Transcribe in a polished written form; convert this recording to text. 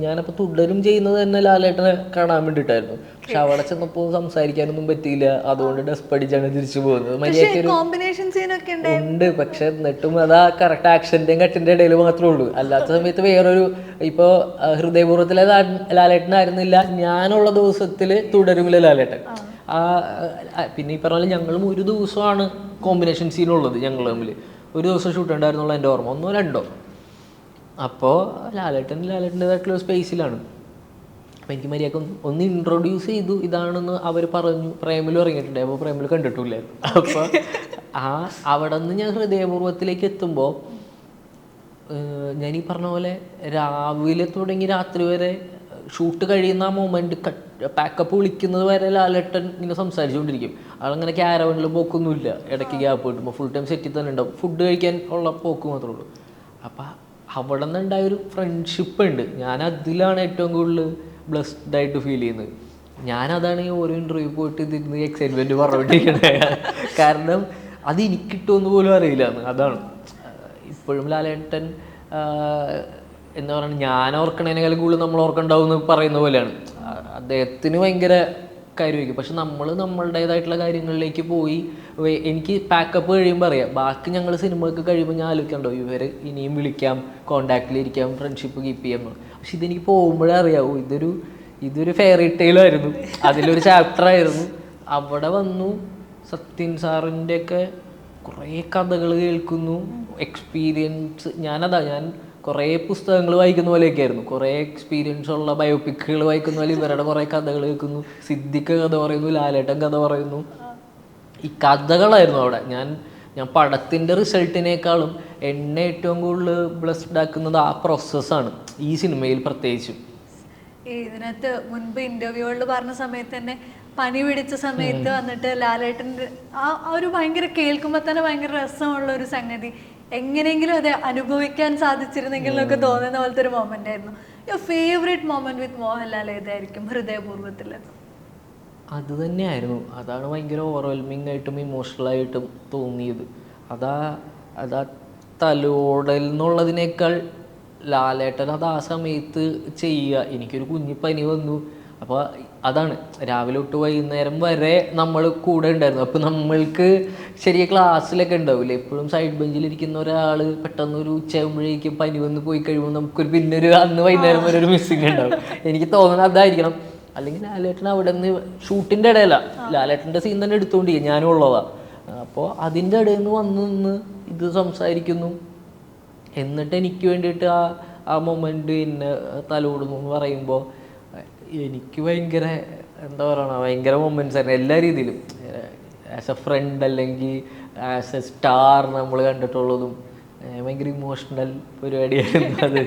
ഞാനപ്പോൾ തുടരും ചെയ്യുന്നത് തന്നെ ലാലേട്ടനെ കാണാൻ വേണ്ടിയിട്ടായിരുന്നു. പക്ഷെ അവിടെ ചെന്നപ്പോൾ സംസാരിക്കാനൊന്നും പറ്റിയില്ല. അതുകൊണ്ട് ഡെസ്പ് അടിച്ചാണ് തിരിച്ചു പോകുന്നത്. മര്യാദയ്ക്ക് ഉണ്ട്, പക്ഷെ എന്നിട്ടും അത് ആ കറക്റ്റ് ആക്ഷൻ്റെയും കട്ടിൻ്റെ ഇടയിൽ മാത്രമേ ഉള്ളൂ. അല്ലാത്ത സമയത്ത് വേറൊരു ഇപ്പോൾ ഹൃദയപൂർവ്വത്തിലെ ലാലേട്ടനായിരുന്നില്ല ഞാനുള്ള ദിവസത്തിൽ തുടരുമില്ല ലാലേട്ടൻ. പിന്നെ ഈ പറഞ്ഞ പോലെ ഞങ്ങളും ഒരു ദിവസമാണ് കോമ്പിനേഷൻ സീനുള്ളത്. ഞങ്ങൾ തമ്മിൽ ഒരു ദിവസം ഷൂട്ട് ഉണ്ടായിരുന്നുള്ള എൻ്റെ ഓർമ്മ, 1-2. അപ്പോൾ ലാലേട്ടൻ്റെതായിട്ടുള്ള സ്പേസിലാണ്. അപ്പോൾ എനിക്ക് മര്യാദക്ക് ഒന്ന് ഇൻട്രൊഡ്യൂസ് ചെയ്തു, ഇതാണെന്ന് അവർ പറഞ്ഞു. പ്രേമിലും ഇറങ്ങിയിട്ടുണ്ട്, അപ്പോൾ പ്രേമിൽ കണ്ടിട്ടില്ലായിരുന്നു. അപ്പോൾ അവിടെ നിന്ന് ഞാൻ ഹൃദയപൂർവ്വത്തിലേക്ക് എത്തുമ്പോൾ ഞാൻ ഈ പറഞ്ഞ പോലെ രാവിലെ തുടങ്ങി രാത്രി വരെ ഷൂട്ട് കഴിയുന്ന ആ മൊമെൻറ്റ് പാക്കപ്പ് വിളിക്കുന്നത് വരെ ലാലേട്ടൻ ഇങ്ങനെ സംസാരിച്ചുകൊണ്ടിരിക്കും. ആളങ്ങനെ ക്യാരവനിൽ പോക്കൊന്നുമില്ല, ഇടയ്ക്ക് ഗ്യാപ്പ് കിട്ടുമ്പോൾ ഫുൾ ടൈം സെറ്റിൽ തന്നെ ഉണ്ടാവും. ഫുഡ് കഴിക്കാൻ ഉള്ള പോക്ക് മാത്രമേ ഉള്ളൂ. അപ്പം അവിടെ നിന്നുണ്ടായൊരു ഫ്രണ്ട്ഷിപ്പ് ഉണ്ട്. ഞാൻ അതിലാണ് ഏറ്റവും കൂടുതൽ ബ്ലെസ്ഡ് ആയിട്ട് ഫീൽ ചെയ്യുന്നത്. ഞാനതാണ് ഈ ഓരോ ഇൻ്റർവ്യൂ പോയിട്ട് ഇതിന് എക്സൈറ്റ്മെൻറ്റ് പറഞ്ഞുകൊണ്ടിരിക്കുന്നത്. കാരണം അത് എനിക്ക് കിട്ടുമെന്ന് പോലും അറിയില്ല. അതാണ് ഇപ്പോഴും ലാലേട്ടൻ എന്താ പറയുക, ഞാൻ ഓർക്കണേനേക്കാളും കൂടുതൽ നമ്മൾ ഓർക്കണ്ടാവും എന്ന് പറയുന്ന പോലെയാണ്. അദ്ദേഹത്തിന് ഭയങ്കര കാര്യമായിരിക്കും. പക്ഷെ നമ്മൾ നമ്മളുടേതായിട്ടുള്ള കാര്യങ്ങളിലേക്ക് പോയി. എനിക്ക് പാക്കപ്പ് കഴിയുമ്പോൾ അറിയാം, ബാക്കി ഞങ്ങൾ സിനിമയൊക്കെ കഴിയുമ്പോൾ ഞാൻ ആലോചിക്കണ്ടോ ഇവർ ഇനിയും വിളിക്കാം, കോണ്ടാക്റ്റിലിരിക്കാം, ഫ്രണ്ട്ഷിപ്പ് കീപ്പ് ചെയ്യാം. പക്ഷെ ഇതെനിക്ക് പോകുമ്പോഴേ അറിയാവൂ ഇതൊരു ഫെയറി ടെയിലായിരുന്നു, അതിലൊരു ചാപ്റ്ററായിരുന്നു. അവിടെ വന്നു സത്യൻ സാറിൻ്റെയൊക്കെ കുറേ കഥകൾ കേൾക്കുന്നു, എക്സ്പീരിയൻസ്. ഞാൻ കുറേ പുസ്തകങ്ങൾ വായിക്കുന്ന പോലെയൊക്കെ ആയിരുന്നു. കുറേ എക്സ്പീരിയൻസ് ഉള്ള ബയോപിക്കുകൾ വായിക്കുന്ന പോലെ ഇവരുടെ കുറേ കഥകൾ കേൾക്കുന്നു. സിദ്ദിഖ് കഥ പറയുന്നു, ലാലേട്ടൻ കഥ പറയുന്നു. ഈ കഥകളായിരുന്നു അവിടെ. ഞാൻ പടത്തിൻ്റെ റിസൾട്ടിനേക്കാളും എന്നെ ഏറ്റവും കൂടുതൽ ബ്ലെസ്ഡ് ആക്കുന്നത് ആ പ്രോസസ്സാണ്, ഈ സിനിമയിൽ പ്രത്യേകിച്ചും. ഇതിനകത്ത് മുൻപ് ഇൻ്റർവ്യൂകളിൽ പറഞ്ഞ സമയത്ത് തന്നെ പനി പിടിച്ച സമയത്ത് വന്നിട്ട് ലാലേട്ടൻ്റെ ആ ഒരു ഭയങ്കര കേൾക്കുമ്പോൾ തന്നെ ഭയങ്കര രസമുള്ള ഒരു സംഗതി, എങ്ങനെയെങ്കിലും അത് അനുഭവിക്കാൻ സാധിച്ചിരുന്നെങ്കിൽ എന്നൊക്കെ തോന്നുന്ന പോലത്തെ ഒരു മൊമെന്റ് ആയിരുന്നു. യുവർ ഫേവറേറ്റ് മൊമെന്റ് വിത്ത് മോഹൻലാൽ ഏതായിരിക്കും ഹൃദയപൂർവ്വത്തിൽ? അത് തന്നെയായിരുന്നു. അതാണ് ഭയങ്കര ഓവർവെൽമിംഗ് ആയിട്ടും ഇമോഷണലായിട്ടും തോന്നിയത്. അതാ തലോടൽ എന്നുള്ളതിനേക്കാൾ ലാലേട്ടൻ അത് ആ സമയത്ത് ചെയ്യുക. എനിക്കൊരു കുഞ്ഞിപ്പനി വന്നു, അപ്പോൾ അതാണ് രാവിലെ തൊട്ട് വൈകുന്നേരം വരെ നമ്മൾ കൂടെ ഉണ്ടായിരുന്നു. അപ്പോൾ നമ്മൾക്ക് ശരിയ ക്ലാസ്സിലൊക്കെ ഉണ്ടാവില്ലേ, എപ്പോഴും സൈഡ് ബെഞ്ചിലിരിക്കുന്ന ഒരാൾ പെട്ടെന്ന് ഒരു ഉച്ചയാകുമ്പോഴേക്കും പനി വന്ന് പോയി കഴിയുമ്പോൾ നമുക്കൊരു പിന്നൊരു അന്ന് വൈകുന്നേരം വരെ ഒരു മിസ്സിങ് ഉണ്ടാവും. എനിക്ക് തോന്നുന്നത് അതായിരിക്കണം. അല്ലെങ്കിൽ ലാലേട്ടൻ അവിടെ നിന്ന് ഷൂട്ടിൻ്റെ ഇടയില ലാലേട്ടൻ്റെ സീൻ തന്നെ എടുത്തുകൊണ്ടിരിക്കും, ഞാനും ഉള്ളതാണ്. അപ്പോൾ അതിൻ്റെ ഇടയിൽ നിന്ന് വന്ന് ഇത് സംസാരിക്കുന്നു. എന്നിട്ട് എനിക്ക് വേണ്ടിയിട്ട് ആ മൊമെൻ്റ് എന്നെ തലോടുന്നു എന്ന് പറയുമ്പോൾ എനിക്ക് ഭയങ്കര എന്താ പറയണ, ഭയങ്കര മൊമെൻറ്റ്സ് ആയിരുന്നു എല്ലാ രീതിയിലും. ആസ് എ ഫ്രണ്ട് അല്ലെങ്കിൽ ആസ് എ സ്റ്റാർ നമ്മൾ കണ്ടിട്ടുള്ളതും ഭയങ്കര ഇമോഷണൽ പരിപാടിയായിരുന്നു അത്.